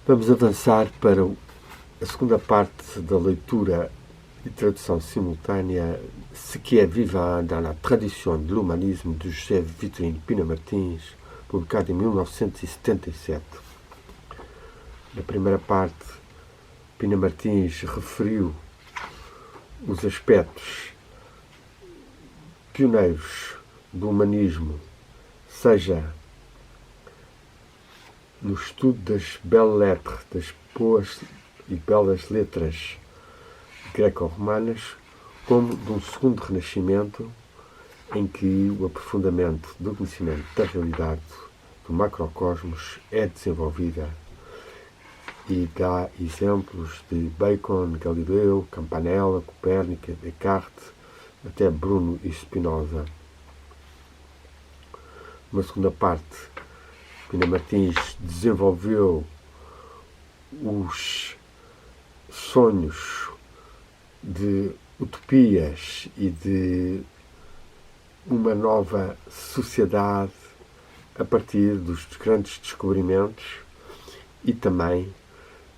Vamos avançar para a segunda parte da leitura e tradução simultânea Ce qui est vivant dans la tradition de l'humanisme de José Vitorino Pina Martins, publicado em 1977. Na primeira parte, Pina Martins referiu os aspectos pioneiros do humanismo, seja no estudo das belles-lettres, das boas e belas letras greco-romanas, como de um segundo renascimento em que o aprofundamento do conhecimento da realidade do macrocosmos é desenvolvida, e dá exemplos de Bacon, Galileu, Campanella, Copérnico, Descartes, até Bruno e Spinoza. Uma segunda parte, Pina Martins desenvolveu os sonhos de utopias e de uma nova sociedade a partir dos grandes descobrimentos e também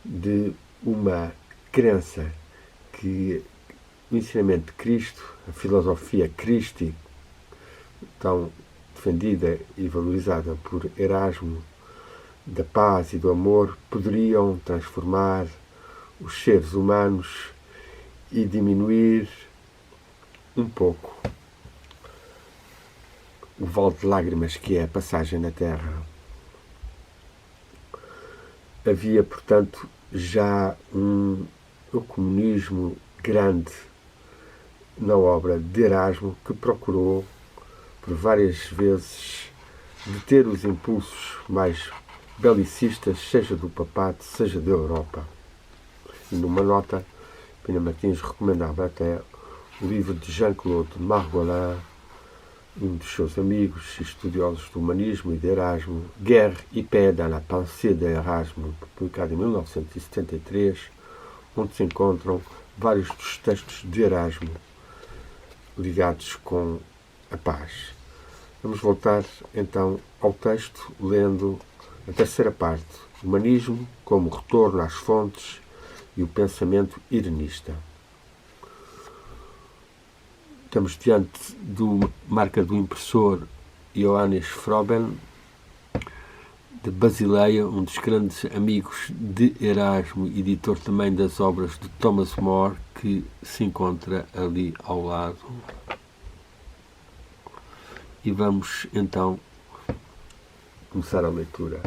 de uma crença que o ensinamento de Cristo, a filosofia Christi, tão defendida e valorizada por Erasmo, da paz e do amor, poderiam transformar os seres humanos e diminuir um pouco o vale de lágrimas que é a passagem na Terra. Havia, portanto, já um ecumenismo grande na obra de Erasmo, que procurou por várias vezes deter os impulsos mais belicistas, seja do papado, seja da Europa. E numa nota, Pina Martins recomendava até o livro de Jean-Claude Margolin, um dos seus amigos e estudiosos do humanismo e de Erasmo, Guerre et paix dans la pensée de Erasmo, publicado em 1973, onde se encontram vários dos textos de Erasmo ligados com a paz. Vamos voltar então ao texto, lendo a terceira parte, Humanismo como retorno às fontes e o pensamento irenista. Estamos diante do marca do impressor Johannes Froben, de Basileia, um dos grandes amigos de Erasmo, editor também das obras de Thomas More, que se encontra ali ao lado. E vamos então começar a leitura.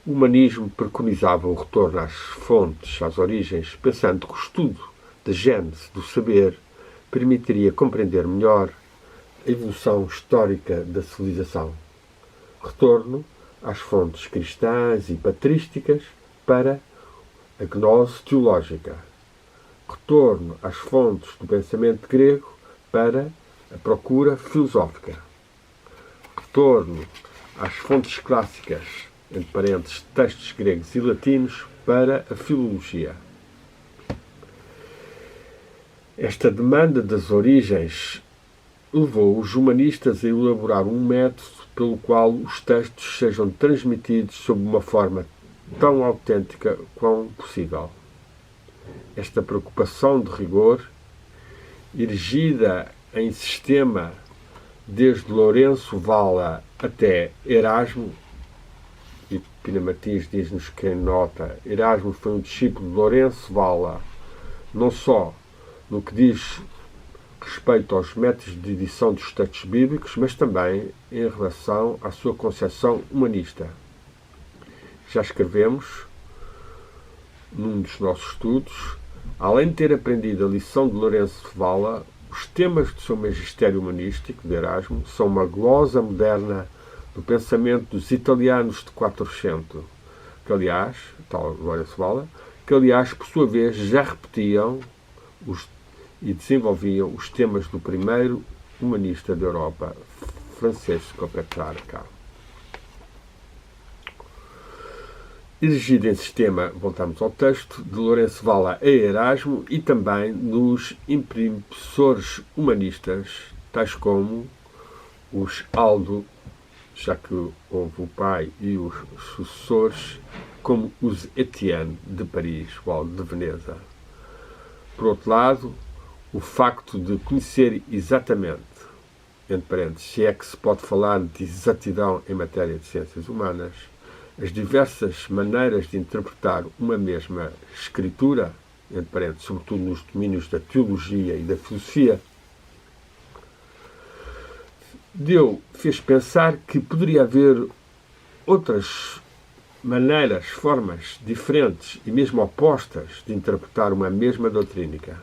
O humanismo preconizava o retorno às fontes, às origens, pensando que o estudo da gênese do saber permitiria compreender melhor a evolução histórica da civilização. Retorno às fontes cristãs e patrísticas para a gnose teológica. Retorno às fontes do pensamento grego para a procura filosófica. Retorno às fontes clássicas, entre parênteses, textos gregos e latinos, para a filologia. Esta demanda das origens levou os humanistas a elaborar um método pelo qual os textos sejam transmitidos sob uma forma tão autêntica quanto possível. Esta preocupação de rigor, erigida em sistema desde Lourenço Valla até Erasmo, e Pina Martins diz-nos que em nota, Erasmo foi um discípulo de Lourenço Valla, não só no que diz respeito aos métodos de edição dos textos bíblicos, mas também em relação à sua concepção humanista. Já escrevemos, num dos nossos estudos, além de ter aprendido a lição de Lourenço Valla, os temas do seu magistério humanístico, de Erasmo, são uma glosa moderna do pensamento dos italianos de Quattrocento, que aliás, tal Lourenço Valla, que aliás, por sua vez, já repetiam e desenvolviam os temas do primeiro humanista da Europa, Francesco Petrarca. Erigido em sistema, voltamos ao texto, de Lourenço Valla a Erasmo e também nos impressores humanistas, tais como os Aldo, já que houve o pai e os sucessores, como os Etienne de Paris ou de Veneza. Por outro lado, o facto de conhecer exatamente, entre parênteses, se é que se pode falar de exatidão em matéria de ciências humanas, as diversas maneiras de interpretar uma mesma escritura, entre parênteses, sobretudo nos domínios da teologia e da filosofia, fez pensar que poderia haver outras maneiras, formas diferentes e mesmo opostas de interpretar uma mesma doutrina.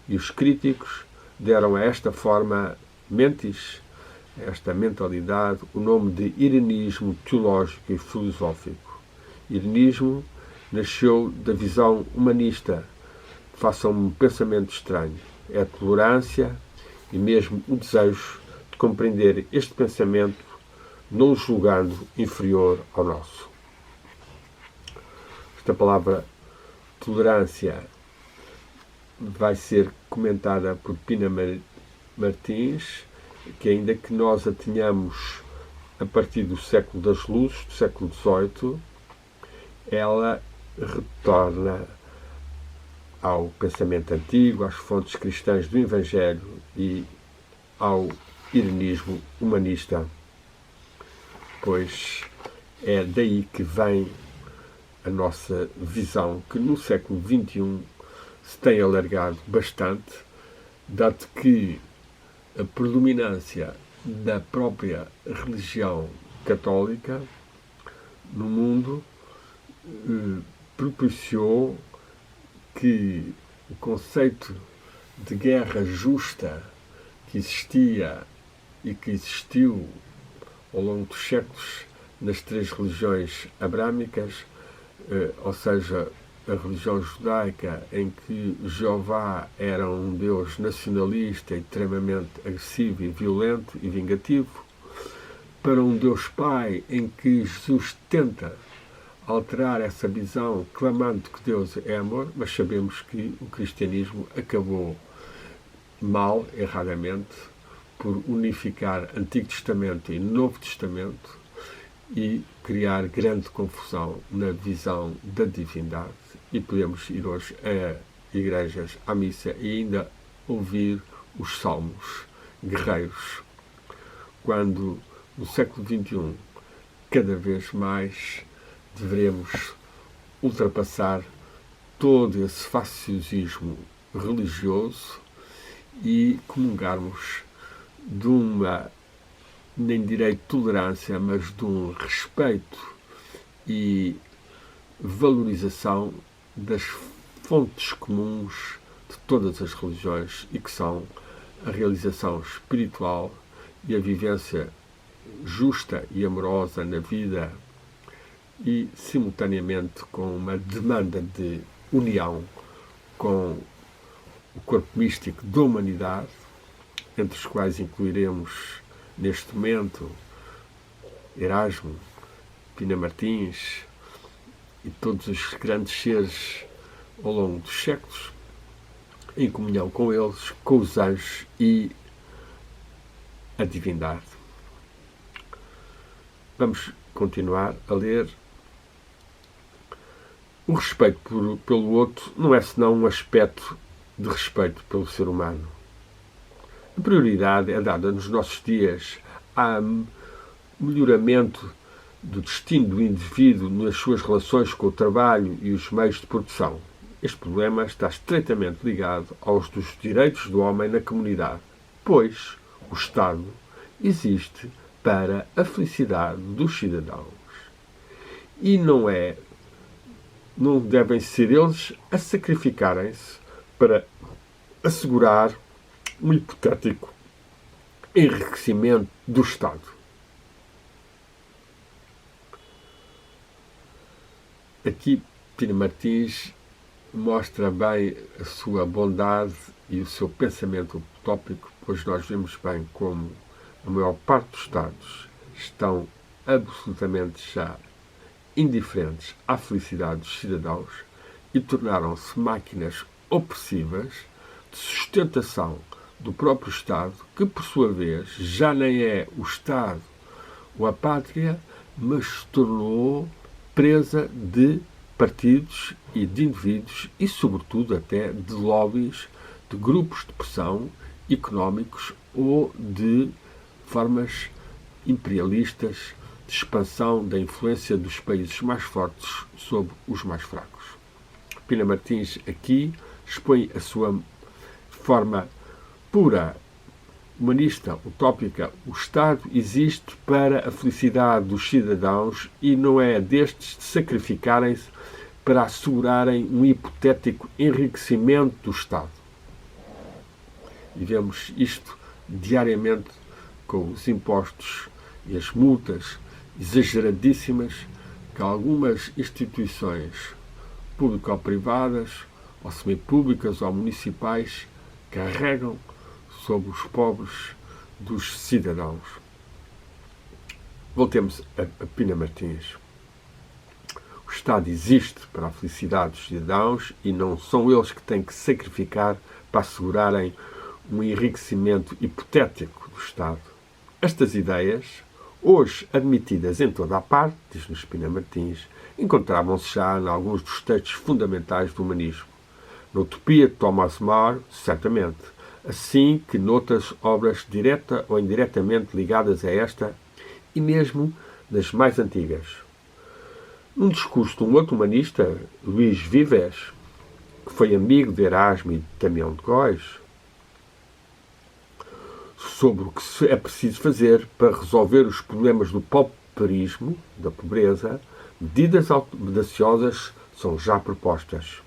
E os críticos deram a esta forma mentis, a esta mentalidade, o nome de irenismo teológico e filosófico. Irenismo nasceu da visão humanista. Façam um pensamento estranho. É a tolerância e mesmo o desejo de compreender este pensamento, não o julgando inferior ao nosso. Esta palavra tolerância vai ser comentada por Pina Martins, que ainda que nós a tenhamos a partir do século das luzes, do século XVIII, ela retorna ao pensamento antigo, às fontes cristãs do Evangelho e ao irenismo humanista, pois é daí que vem a nossa visão, que no século XXI se tem alargado bastante, dado que a predominância da própria religião católica no mundo propiciou que o conceito de guerra justa que existia e que existiu ao longo dos séculos nas três religiões abrâmicas, ou seja, a religião judaica, em que Jeová era um Deus nacionalista, extremamente agressivo e violento e vingativo, para um Deus Pai, em que Jesus tenta alterar essa visão, clamando que Deus é amor, mas sabemos que o cristianismo acabou mal, erradamente, por unificar Antigo Testamento e Novo Testamento e criar grande confusão na visão da divindade. E podemos ir hoje a igrejas, à missa, e ainda ouvir os salmos guerreiros, quando no século XXI cada vez mais devemos ultrapassar todo esse faciosismo religioso e comungarmos de uma, nem direi tolerância, mas de um respeito e valorização das fontes comuns de todas as religiões, e que são a realização espiritual e a vivência justa e amorosa na vida, e simultaneamente com uma demanda de união com o corpo místico da humanidade, entre os quais incluiremos neste momento Erasmo, Pina Martins e todos os grandes seres ao longo dos séculos, em comunhão com eles, com os anjos e a divindade. Vamos continuar a ler. O respeito pelo outro não é senão um aspecto de respeito pelo ser humano. A prioridade é dada nos nossos dias ao melhoramento do destino do indivíduo nas suas relações com o trabalho e os meios de produção. Este problema está estreitamente ligado aos dos direitos do homem na comunidade, pois o Estado existe para a felicidade dos cidadãos. E não devem ser eles a sacrificarem-se para assegurar um hipotético enriquecimento do Estado. Aqui, Pina Martins mostra bem a sua bondade e o seu pensamento utópico, pois nós vemos bem como a maior parte dos Estados estão absolutamente já indiferentes à felicidade dos cidadãos e tornaram-se máquinas opressivas de sustentação do próprio Estado, que por sua vez já nem é o Estado ou a pátria, mas se tornou presa de partidos e de indivíduos e, sobretudo, até de lobbies, de grupos de pressão económicos ou de formas imperialistas de expansão da influência dos países mais fortes sobre os mais fracos. Pina Martins aqui expõe a sua forma pura, humanista, utópica. O Estado existe para a felicidade dos cidadãos e não é destes de sacrificarem-se para assegurarem um hipotético enriquecimento do Estado. E vemos isto diariamente com os impostos e as multas exageradíssimas que algumas instituições público-privadas, ou semipúblicas ou municipais, carregam sobre os pobres dos cidadãos. Voltemos a Pina Martins. O Estado existe para a felicidade dos cidadãos e não são eles que têm que sacrificar para assegurarem um enriquecimento hipotético do Estado. Estas ideias, hoje admitidas em toda a parte, diz-nos Pina Martins, encontravam-se já em alguns dos textos fundamentais do humanismo. Na Utopia de Thomas More, certamente, assim que noutras obras direta ou indiretamente ligadas a esta, e mesmo nas mais antigas. Num discurso de um outro humanista, Luís Vives, que foi amigo de Erasmo e de Damião de Góis, sobre o que é preciso fazer para resolver os problemas do pauperismo, da pobreza, medidas audaciosas são já propostas.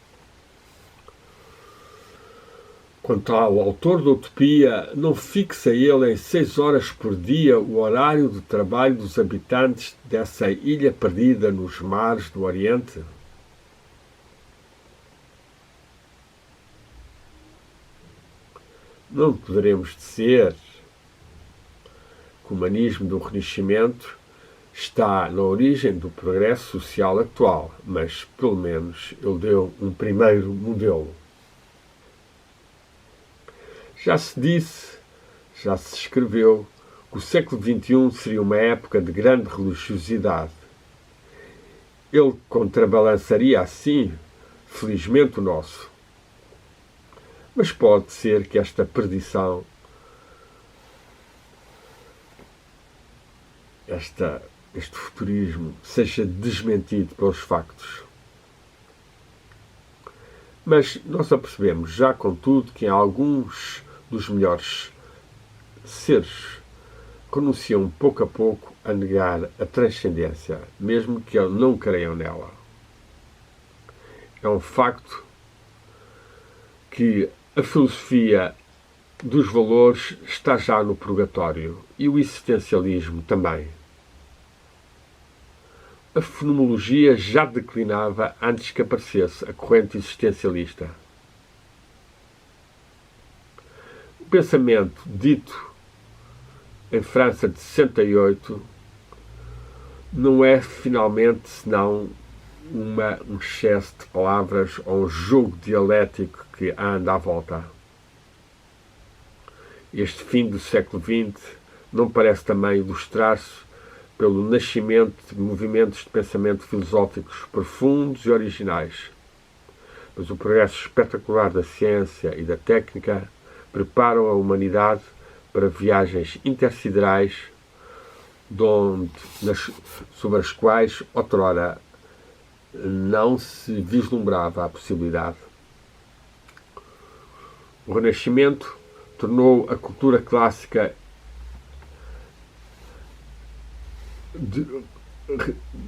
Quanto ao autor da Utopia, não fixa ele em 6 horas por dia o horário de trabalho dos habitantes dessa ilha perdida nos mares do Oriente? Não poderemos dizer que o humanismo do Renascimento está na origem do progresso social atual, mas, pelo menos, ele deu um primeiro modelo. Já se disse, já se escreveu, que o século XXI seria uma época de grande religiosidade. Ele contrabalançaria assim, felizmente, o nosso. Mas pode ser que esta perdição, este futurismo, seja desmentido pelos factos. Mas nós apercebemos já, contudo, que em alguns dos melhores seres renunciam pouco a pouco a negar a transcendência, mesmo que não creiam nela. É um facto que a filosofia dos valores está já no purgatório e o existencialismo também. A fenomenologia já declinava antes que aparecesse a corrente existencialista. O pensamento dito em França de 68 não é finalmente senão um excesso de palavras ou um jogo dialético que anda à volta. Este fim do século XX não parece também ilustrar-se pelo nascimento de movimentos de pensamento filosóficos profundos e originais. Mas o progresso espetacular da ciência e da técnica preparam a humanidade para viagens intersiderais sobre as quais outrora não se vislumbrava a possibilidade. O Renascimento tornou a cultura clássica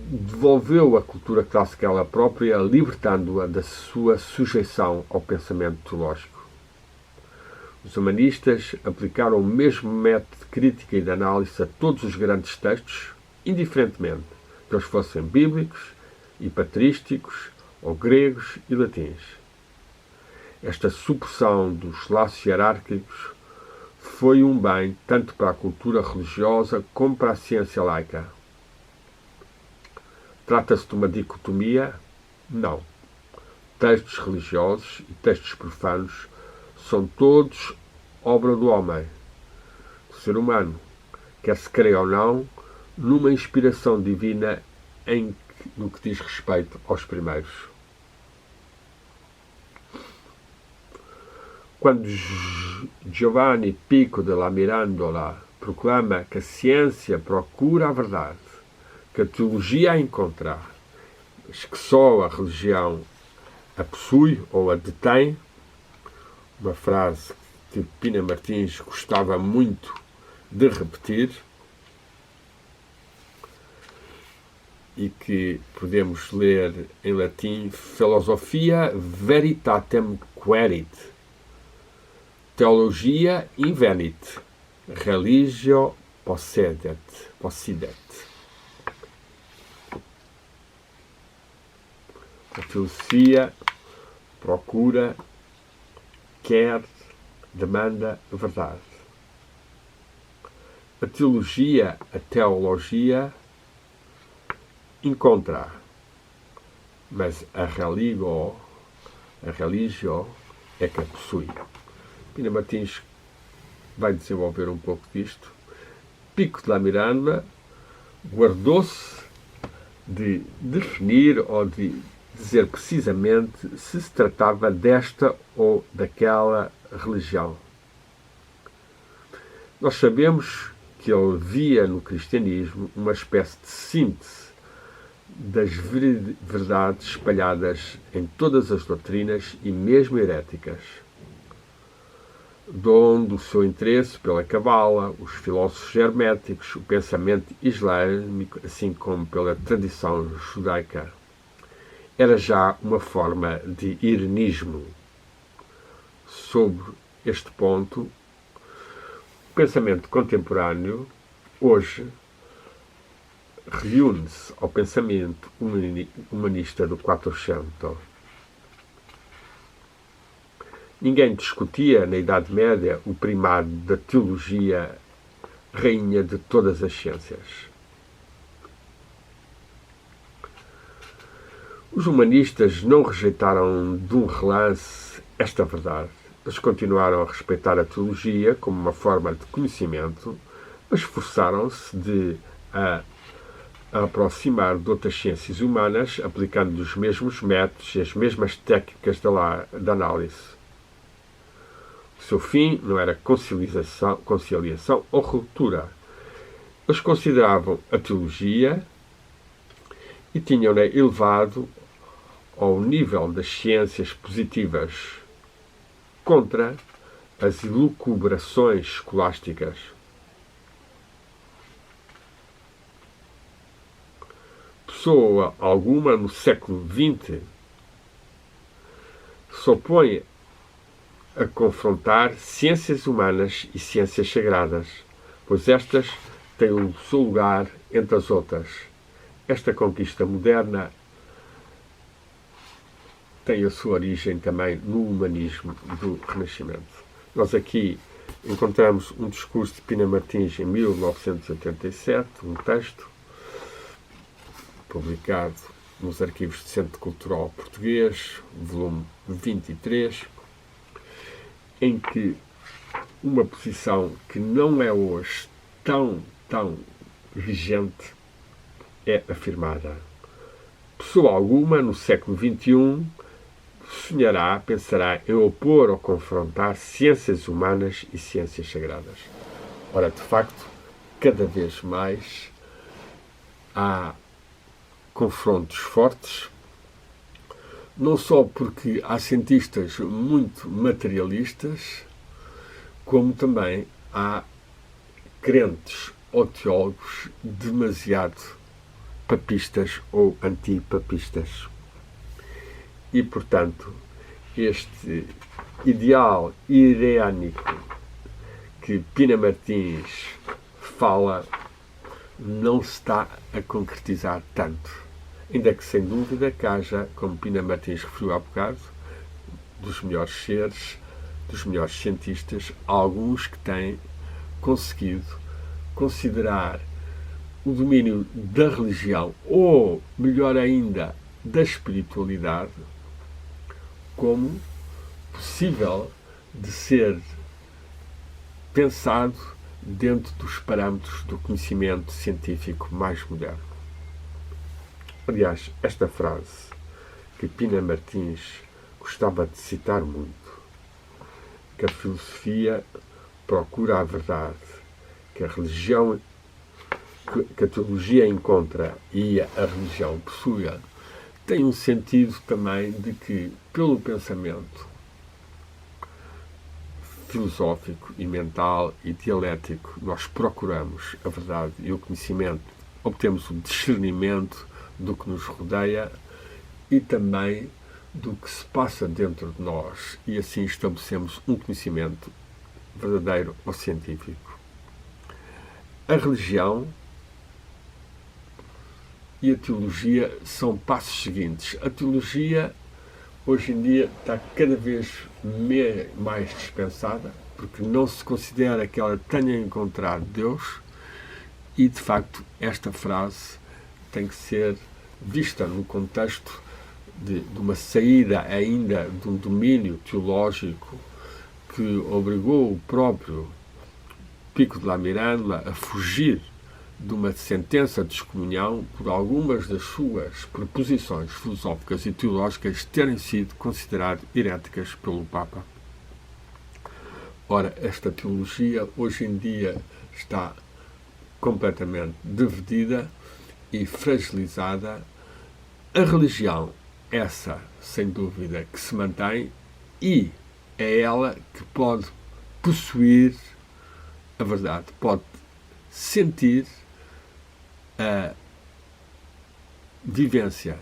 devolveu a cultura clássica a ela própria, libertando-a da sua sujeição ao pensamento teológico. Os humanistas aplicaram o mesmo método de crítica e de análise a todos os grandes textos, indiferentemente que eles fossem bíblicos e patrísticos, ou gregos e latins. Esta supressão dos laços hierárquicos foi um bem tanto para a cultura religiosa como para a ciência laica. Trata-se de uma dicotomia? Não. Textos religiosos e textos profanos são todos obra do homem, do ser humano, quer se creia ou não, numa inspiração divina em no que diz respeito aos primeiros. Quando Giovanni Pico della Mirandola proclama que a ciência procura a verdade, que a teologia a encontrar, mas que só a religião a possui ou a detém, uma frase que Pina Martins gostava muito de repetir e que podemos ler em latim: Philosophia veritatem querit, Theologia invenit, religio possidet. A filosofia procura, quer, demanda verdade. A teologia encontra, mas a religio é que a possui. Pina Martins vai desenvolver um pouco disto. Pico della Mirandola guardou-se de definir ou de dizer precisamente se se tratava desta ou daquela religião. Nós sabemos que ele via no cristianismo uma espécie de síntese das verdades espalhadas em todas as doutrinas e mesmo heréticas, donde o seu interesse pela cabala, os filósofos herméticos, o pensamento islâmico, assim como pela tradição judaica, era já uma forma de ironismo. Sobre este ponto, o pensamento contemporâneo, hoje, reúne-se ao pensamento humanista do Quattrocento. Ninguém discutia, na Idade Média, o primado da teologia, rainha de todas as ciências. Os humanistas não rejeitaram de um relance esta verdade. Eles continuaram a respeitar a teologia como uma forma de conhecimento, mas esforçaram-se de a aproximar de outras ciências humanas, aplicando os mesmos métodos e as mesmas técnicas da análise. O seu fim não era conciliação ou ruptura. Eles consideravam a teologia e tinham-na elevado ao nível das ciências positivas, contra as elucubrações escolásticas. Pessoa alguma no século XX se opõe a confrontar ciências humanas e ciências sagradas, pois estas têm o seu lugar entre as outras. Esta conquista moderna tem a sua origem também no humanismo do Renascimento. Nós aqui encontramos um discurso de Pina Martins em 1987, um texto publicado nos arquivos do Centro Cultural Português, volume 23, em que uma posição que não é hoje tão vigente é afirmada. Pessoa alguma, no século XXI, pensará em opor ou confrontar ciências humanas e ciências sagradas. Ora, de facto, cada vez mais há confrontos fortes, não só porque há cientistas muito materialistas, como também há crentes ou teólogos demasiado papistas ou antipapistas. E, portanto, este ideal ireânico que Pina Martins fala não se está a concretizar tanto. Ainda que, sem dúvida, que haja, como Pina Martins referiu há bocado, dos melhores seres, dos melhores cientistas, alguns que têm conseguido considerar o domínio da religião, ou, melhor ainda, da espiritualidade, como possível de ser pensado dentro dos parâmetros do conhecimento científico mais moderno. Aliás, esta frase que Pina Martins gostava de citar muito, que a filosofia procura a verdade, que a religião, que a teologia encontra e a religião possui, tem um sentido também de que, pelo pensamento filosófico e mental e dialético, nós procuramos a verdade e o conhecimento, obtemos o discernimento do que nos rodeia e também do que se passa dentro de nós, e assim estabelecemos um conhecimento verdadeiro ou científico. A religião e a teologia são passos seguintes. A teologia hoje em dia está cada vez mais dispensada, porque não se considera que ela tenha encontrado Deus, e de facto esta frase tem que ser vista no contexto de uma saída ainda de um domínio teológico que obrigou o próprio Pico de la Mirandola a fugir de uma sentença de excomunhão por algumas das suas proposições filosóficas e teológicas terem sido consideradas heréticas pelo Papa. Ora, esta teologia hoje em dia está completamente dividida e fragilizada. A religião, essa, sem dúvida, que se mantém, e é ela que pode possuir a verdade, pode sentir a vivência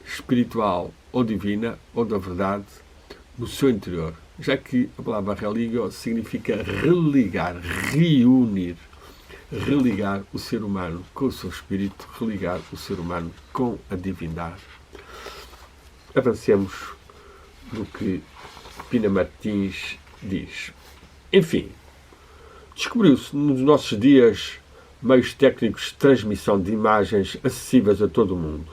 espiritual ou divina ou da verdade no seu interior, já que a palavra religio significa religar, reunir, religar o ser humano com o seu espírito, religar o ser humano com a divindade. Avancemos no que Pina Martins diz. Enfim, descobriu-se nos nossos dias meios técnicos de transmissão de imagens acessíveis a todo o mundo.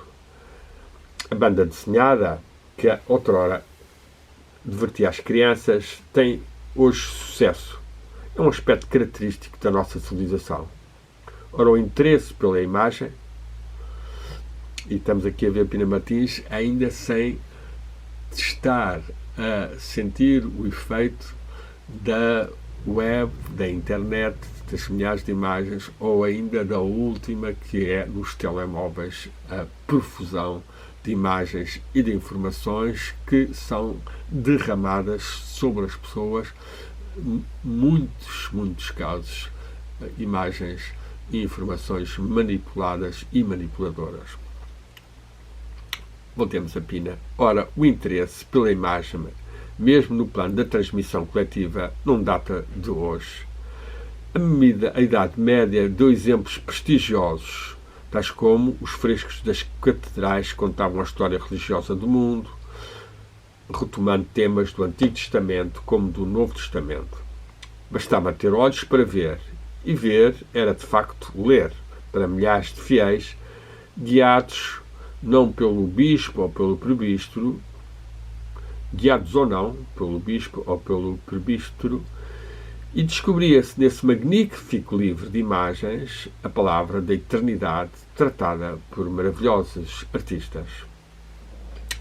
A banda desenhada, que outrora divertia as crianças, tem hoje sucesso. É um aspecto característico da nossa civilização. Ora, o interesse pela imagem, e estamos aqui a ver Pina Martins, ainda sem estar a sentir o efeito da web, da internet, das milhares de imagens, ou ainda da última, que é nos telemóveis, a profusão de imagens e de informações que são derramadas sobre as pessoas, muitos casos, imagens e informações manipuladas e manipuladoras. Voltemos a Pina. Ora, o interesse pela imagem, mesmo no plano da transmissão coletiva, não data de hoje. A Idade Média deu exemplos prestigiosos, tais como os frescos das catedrais que contavam a história religiosa do mundo, retomando temas do Antigo Testamento como do Novo Testamento. Bastava ter olhos para ver, e ver era de facto ler, para milhares de fiéis, guiados não pelo bispo ou pelo presbítero, guiados ou não pelo bispo ou pelo presbítero, e descobria-se nesse magnífico livro de imagens a palavra da eternidade tratada por maravilhosos artistas.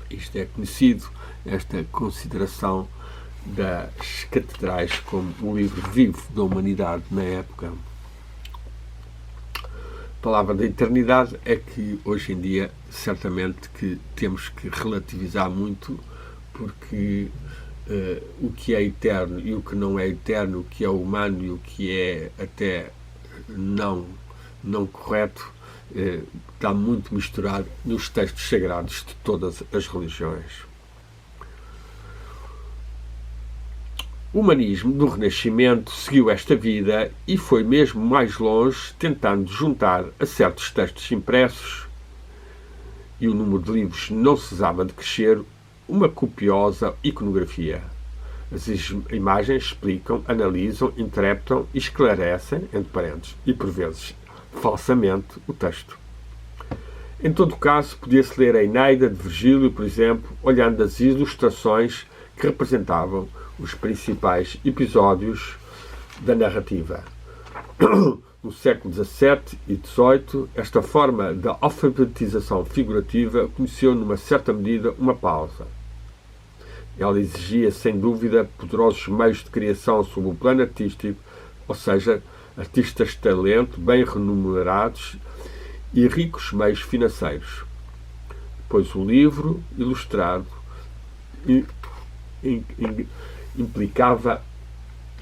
Isto é conhecido, esta consideração das catedrais como o livro vivo da humanidade na época. A palavra da eternidade é que hoje em dia certamente que temos que relativizar muito, porque o que é eterno e o que não é eterno, o que é humano e o que é até não correto, está muito misturado nos textos sagrados de todas as religiões. O humanismo do Renascimento seguiu esta vida e foi mesmo mais longe, tentando juntar a certos textos impressos, e o número de livros não cessava de crescer, uma copiosa iconografia. As imagens explicam, analisam, interpretam e esclarecem, entre parênteses, e por vezes falsamente, o texto. Em todo caso, podia-se ler a Eneida de Virgílio, por exemplo, olhando as ilustrações que representavam os principais episódios da narrativa. no século XVII e XVIII, esta forma da alfabetização figurativa conheceu, numa certa medida, uma pausa. Ela exigia, sem dúvida, poderosos meios de criação sob o plano artístico, ou seja, artistas de talento, bem remunerados e ricos meios financeiros. Pois o livro ilustrado implicava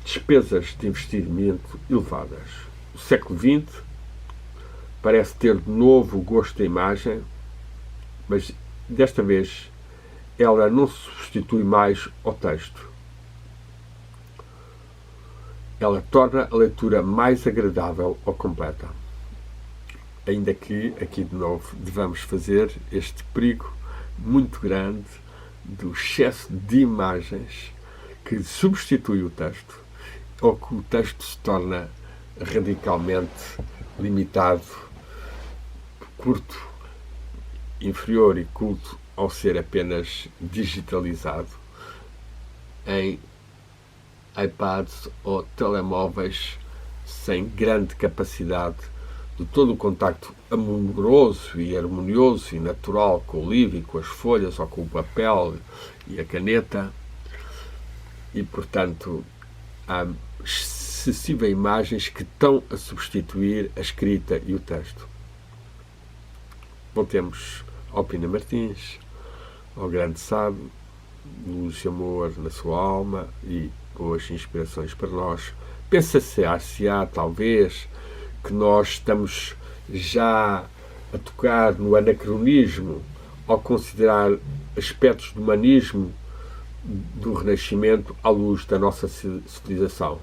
despesas de investimento elevadas. O século XX parece ter de novo o gosto da imagem, mas desta vez ela não se substitui mais ao texto. Ela torna a leitura mais agradável ou completa. Ainda que, aqui de novo, devamos fazer este perigo muito grande do excesso de imagens que substitui o texto, ou que o texto se torna radicalmente limitado, curto, inferior e culto ao ser apenas digitalizado em iPads ou telemóveis sem grande capacidade de todo o contacto amoroso e harmonioso e natural com o livro e com as folhas ou com o papel e a caneta, e portanto há excessivas imagens que estão a substituir a escrita e o texto. Voltemos ao Pina Martins, ao grande sábio, luz e amor na sua alma e boas inspirações para nós. Pensa-se-á, talvez, que nós estamos já a tocar no anacronismo ao considerar aspectos do humanismo do Renascimento à luz da nossa civilização.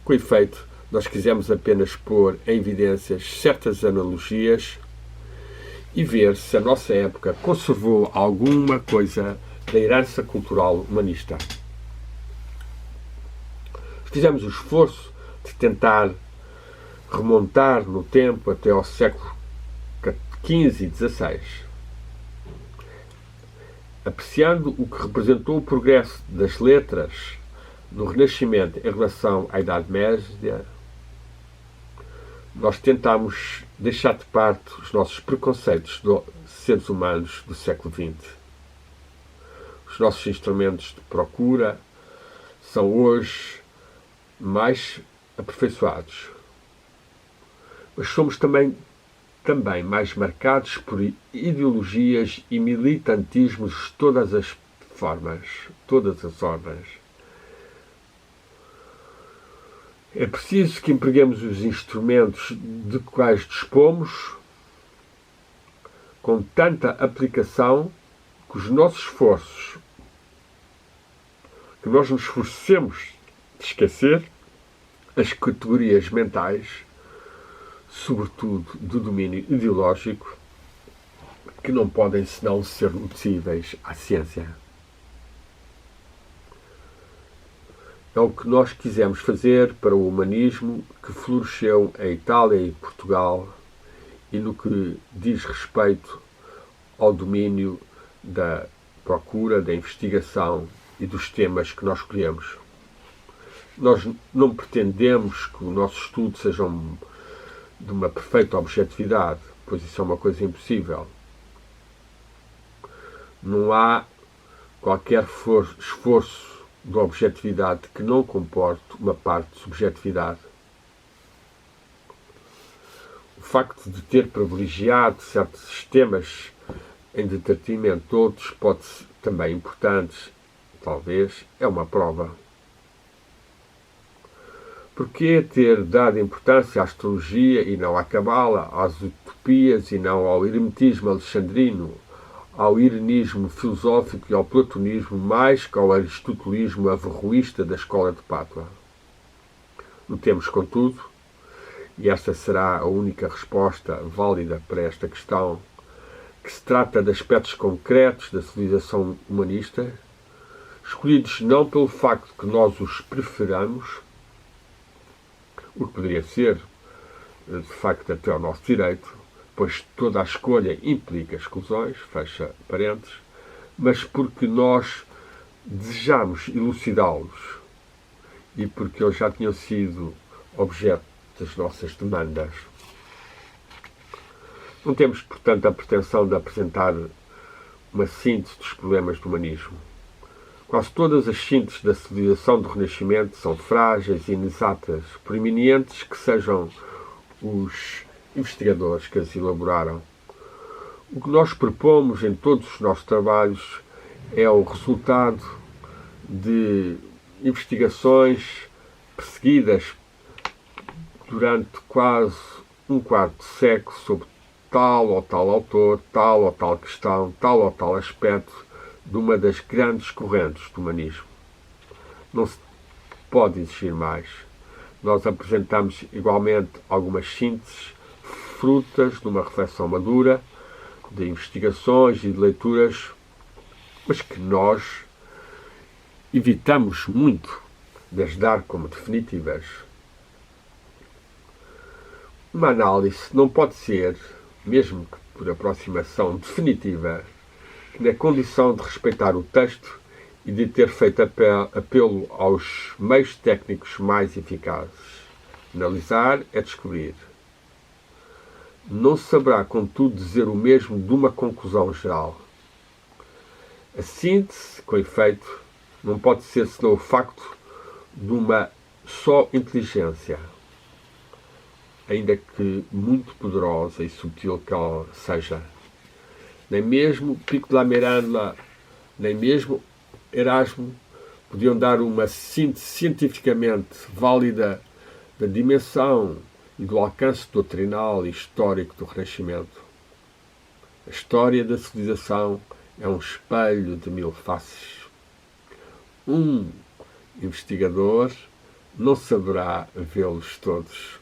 Com efeito, nós quisemos apenas pôr em evidências certas analogias e ver se a nossa época conservou alguma coisa da herança cultural humanista. Fizemos o esforço de tentar remontar no tempo até ao século XV e XVI, apreciando o que representou o progresso das letras no Renascimento em relação à Idade Média. Nós tentámos deixar de parte os nossos preconceitos dos seres humanos do século XX. Os nossos instrumentos de procura são hoje mais aperfeiçoados, mas somos também mais marcados por ideologias e militantismos de todas as formas, todas as ordens. É preciso que empreguemos os instrumentos de quais dispomos com tanta aplicação que os nossos esforços, que nós nos esforcemos de esquecer as categorias mentais, sobretudo do domínio ideológico, que não podem senão ser úteis à ciência. É o que nós quisemos fazer para o humanismo que floresceu em Itália e Portugal e no que diz respeito ao domínio da procura, da investigação e dos temas que nós escolhemos. Nós não pretendemos que o nosso estudo seja de uma perfeita objetividade, pois isso é uma coisa impossível. Não há qualquer esforço de objetividade que não comporte uma parte de subjetividade. O facto de ter privilegiado certos sistemas em detrimento de outros pode ser também importante, talvez, é uma prova. Porquê ter dado importância à astrologia e não à cabala, às utopias e não ao hermetismo alexandrino, ao irenismo filosófico e ao platonismo, mais que ao aristotelismo averroísta da escola de Pádua? Notemos, contudo, e esta será a única resposta válida para esta questão, que se trata de aspectos concretos da civilização humanista, escolhidos não pelo facto que nós os preferamos, o que poderia ser, de facto, até ao nosso direito, pois toda a escolha implica exclusões, fecha parênteses, mas porque nós desejamos elucidá-los e porque eles já tinham sido objeto destas nossas demandas. Não temos, portanto, a pretensão de apresentar uma síntese dos problemas do humanismo. Quase todas as sínteses da civilização do Renascimento são frágeis e inexatas, por eminentes que sejam os investigadores que as elaboraram. O que nós propomos em todos os nossos trabalhos é o resultado de investigações perseguidas durante quase um quarto de século sobre tal ou tal autor, tal ou tal questão, tal ou tal aspecto de uma das grandes correntes do humanismo. Não se pode exigir mais. Nós apresentamos igualmente algumas sínteses frutas de uma reflexão madura, de investigações e de leituras, mas que nós evitamos muito de as dar como definitivas. Uma análise não pode ser, mesmo que por aproximação definitiva, na condição de respeitar o texto e de ter feito apelo aos meios técnicos mais eficazes. Analisar é descobrir. Não se saberá, contudo, dizer o mesmo de uma conclusão geral. A síntese, com efeito, não pode ser senão o facto de uma só inteligência, ainda que muito poderosa e sutil que ela seja. Nem mesmo Pico de la Miranda, nem mesmo Erasmo podiam dar uma síntese cientificamente válida da dimensão e do alcance doutrinal e histórico do Renascimento. A história da civilização é um espelho de mil faces. Um investigador não saberá vê-los todos.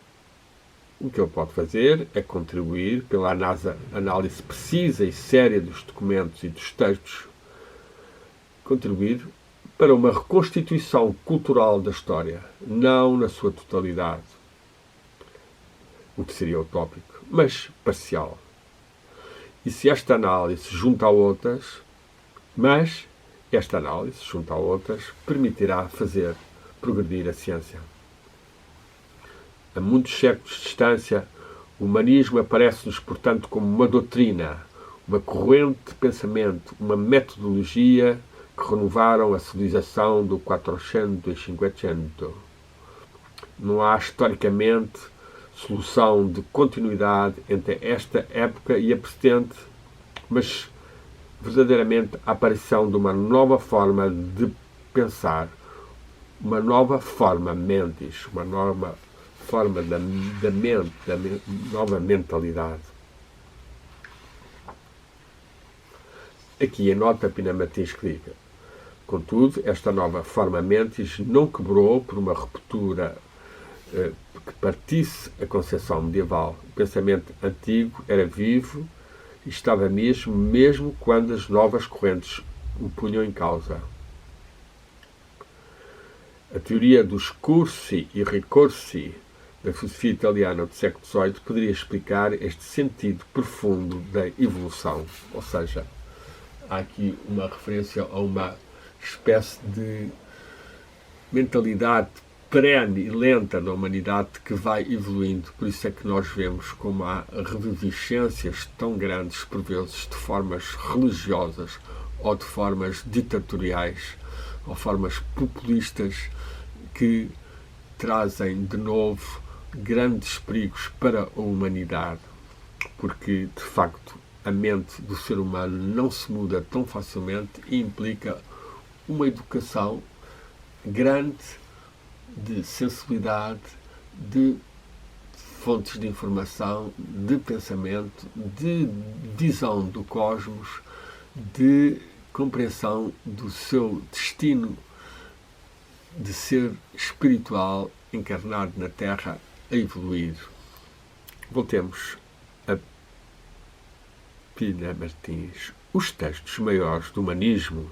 O que ele pode fazer é contribuir pela análise precisa e séria dos documentos e dos textos, contribuir para uma reconstituição cultural da história, não na sua totalidade, o que seria utópico, mas parcial. E se esta análise junto a outras, permitirá fazer progredir a ciência. A muitos séculos de distância, o humanismo aparece-nos, portanto, como uma doutrina, uma corrente de pensamento, uma metodologia que renovaram a civilização do 400 e 500. Não há, historicamente, solução de continuidade entre esta época e a presente, mas, verdadeiramente, a aparição de uma nova forma de pensar, uma nova forma mentis, uma nova forma da mente, da nova mentalidade. Aqui a nota Pina Martins explica. Contudo, esta nova forma mentis não quebrou por uma ruptura que partisse a concepção medieval. O pensamento antigo era vivo e estava mesmo quando as novas correntes o punham em causa. A teoria dos cursi e ricorsi da filosofia italiana do século XVIII poderia explicar este sentido profundo da evolução. Ou seja, há aqui uma referência a uma espécie de mentalidade perene e lenta da humanidade que vai evoluindo. Por isso é que nós vemos como há reviviscências tão grandes, por vezes, de formas religiosas ou de formas ditatoriais ou formas populistas que trazem de novo grandes perigos para a humanidade, porque de facto a mente do ser humano não se muda tão facilmente e implica uma educação grande de sensibilidade, de fontes de informação, de pensamento, de visão do cosmos, de compreensão do seu destino de ser espiritual encarnado na Terra a evoluir. Voltemos a Pina Martins. Os textos maiores do humanismo,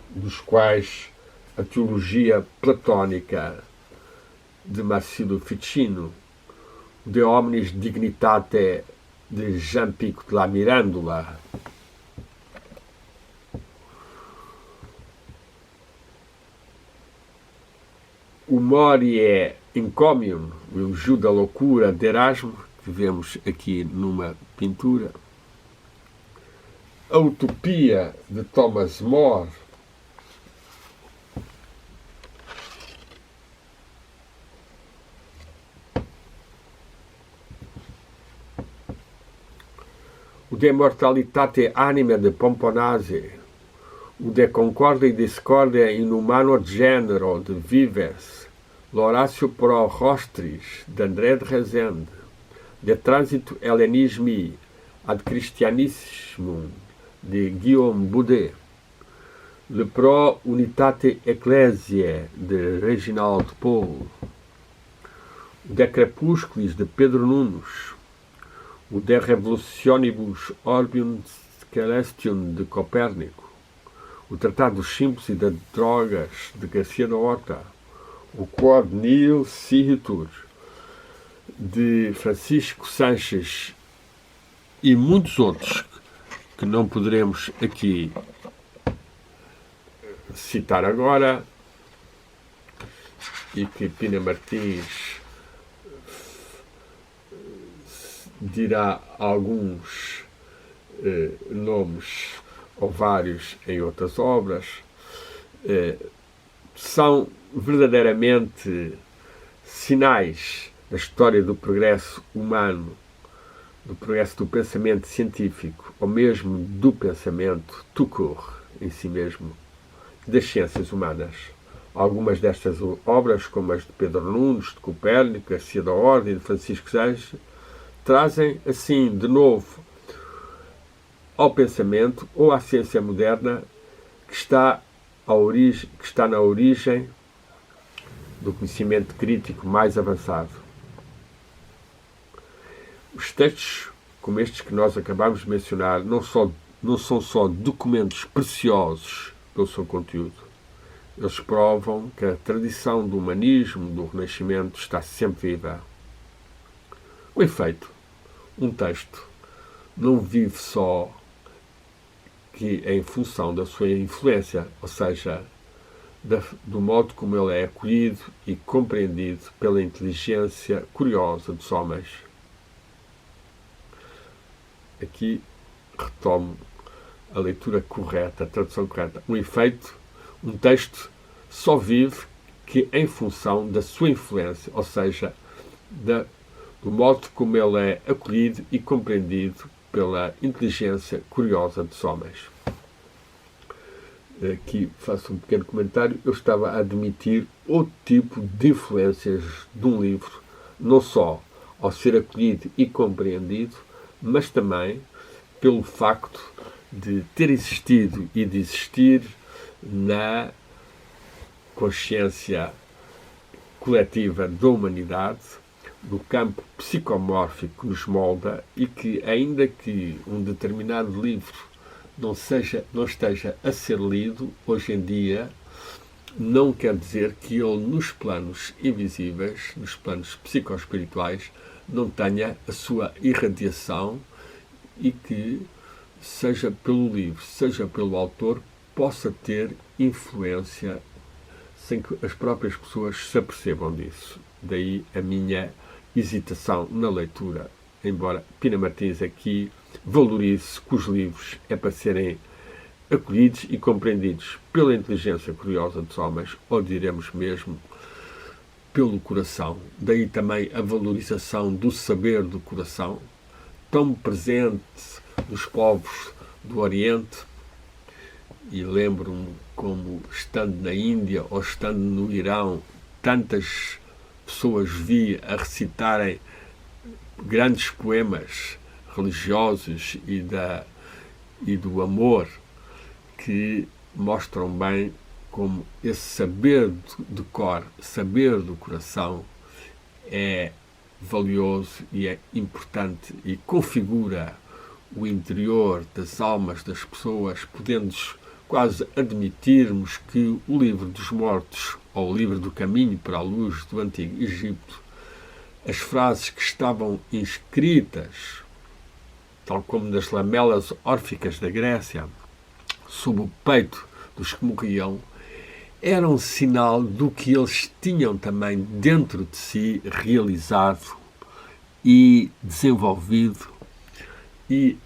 dos quais a teologia platónica de Marsilio Ficino, De Omnis Dignitate de Jean Pico de la Mirandola, o Morie Encomium, o elogio da loucura de Erasmo, que vemos aqui numa pintura. A Utopia de Thomas More. O De Mortalitate Anima de Pomponazzi, o De Concordia e Discordia in Humano Genero de Vives, l'Horatio pro Rostris de André de Rezende, De Transito Hellenismi ad Christianissimum de Guillaume Boudet, Le Pro Unitate Ecclesiae de Reginald Paul, o De Crepusculis de Pedro Nunes, o De Revolutionibus Orbium Celestium de Copérnico, o Tratado dos Simples e das Drogas de Garcia da Horta, o Quod Nihil Sihitur de Francisco Sanches e muitos outros que não poderemos aqui citar agora e que Pina Martins dirá alguns nomes ou vários em outras obras, são verdadeiramente sinais da história do progresso humano, do progresso do pensamento científico, ou mesmo do pensamento tout court, em si mesmo, das ciências humanas. Algumas destas obras, como as de Pedro Nunes, de Copérnico, Garcia da Horta e de Francisco Sanches, trazem, assim, de novo, ao pensamento ou à ciência moderna que está na origem do conhecimento crítico mais avançado. Os textos, como estes que nós acabamos de mencionar, não são só documentos preciosos pelo seu conteúdo. Eles provam que a tradição do humanismo, do Renascimento, está sempre viva. Com efeito, um texto não vive só que em função da sua influência, ou seja, do modo como ele é acolhido e compreendido pela inteligência curiosa dos homens. Aqui retomo a leitura correta, a tradução correta. Um efeito, um texto só vive que em função da sua influência, ou seja, do modo como ele é acolhido e compreendido pela inteligência curiosa dos homens. Aqui faço um pequeno comentário. Eu estava a admitir outro tipo de influências de um livro, não só ao ser acolhido e compreendido, mas também pelo facto de ter existido e de existir na consciência coletiva da humanidade, do campo psicomórfico que nos molda e que, ainda que um determinado livro não esteja a ser lido hoje em dia, não quer dizer que ele, nos planos invisíveis, nos planos psicoespirituais, não tenha a sua irradiação e que, seja pelo livro, seja pelo autor, possa ter influência sem que as próprias pessoas se apercebam disso. Daí a minha hesitação na leitura, embora Pina Martins aqui valorize que os livros é para serem acolhidos e compreendidos pela inteligência curiosa dos homens, ou diremos mesmo pelo coração. Daí também a valorização do saber do coração, tão presente nos povos do Oriente, e lembro-me como, estando na Índia ou estando no Irão, tantas pessoas vi a recitarem grandes poemas religiosos e do amor, que mostram bem como esse saber de cor, saber do coração, é valioso e é importante e configura o interior das almas das pessoas, podendo quase admitirmos que o livro dos mortos, ou o livro do caminho para a luz do Antigo Egito, as frases que estavam inscritas, tal como nas lamelas órficas da Grécia, sob o peito dos que morriam, era um sinal do que eles tinham também dentro de si realizado e desenvolvido e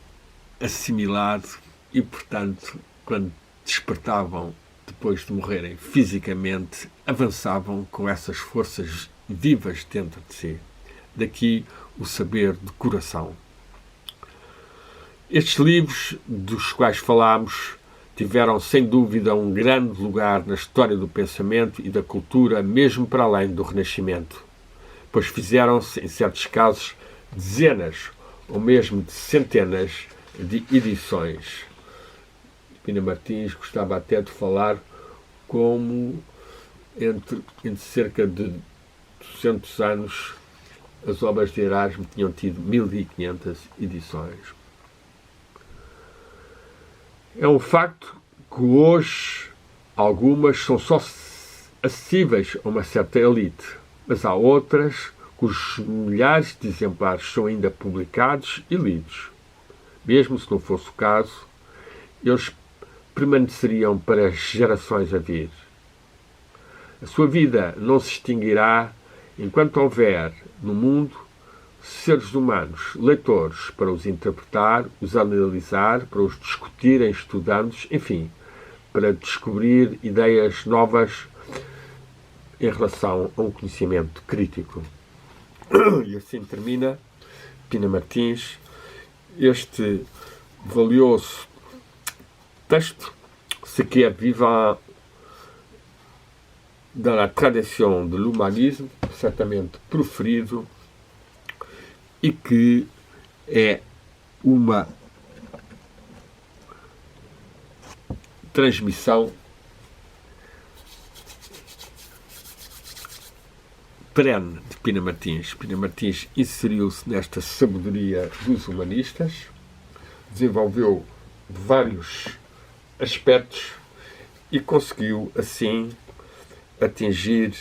assimilado, e, portanto, quando despertavam depois de morrerem fisicamente, avançavam com essas forças vivas dentro de si. Daqui o saber de coração. Estes livros dos quais falámos tiveram, sem dúvida, um grande lugar na história do pensamento e da cultura, mesmo para além do Renascimento, pois fizeram-se, em certos casos, dezenas ou mesmo de centenas de edições. Pina Martins gostava até de falar como entre cerca de 200 anos as obras de Erasmo tinham tido 1500 edições. É um facto que hoje algumas são só acessíveis a uma certa elite, mas há outras cujos milhares de exemplares são ainda publicados e lidos. Mesmo se não fosse o caso, eles permaneceriam para as gerações a vir. A sua vida não se extinguirá enquanto houver no mundo seres humanos, leitores, para os interpretar, os analisar, para os discutirem, estudando-os, enfim, para descobrir ideias novas em relação a um conhecimento crítico. E assim termina Pina Martins este valioso texto, ce qui est vivant dans la tradition de l'humanisme, certamente proferido, e que é uma transmissão perene de Pina Martins. Pina Martins inseriu-se nesta sabedoria dos humanistas, desenvolveu vários aspectos e conseguiu, assim, atingir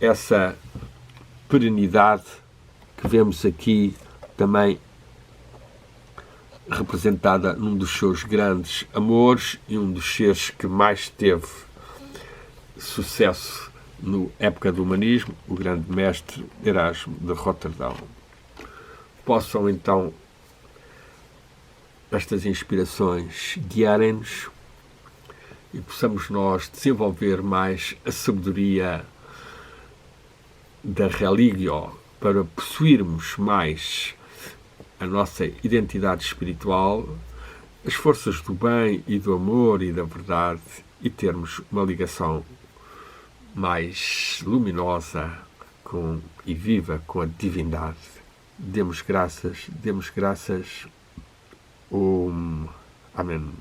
essa perenidade que vemos aqui também representada num dos seus grandes amores e um dos seres que mais teve sucesso na época do humanismo, o grande mestre Erasmo de Roterdão. Possam então estas inspirações guiarem-nos e possamos nós desenvolver mais a sabedoria da religio para possuirmos mais a nossa identidade espiritual, as forças do bem e do amor e da verdade, e termos uma ligação mais luminosa e viva com a divindade. Demos graças. Amém.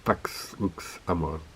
Pax lux amor.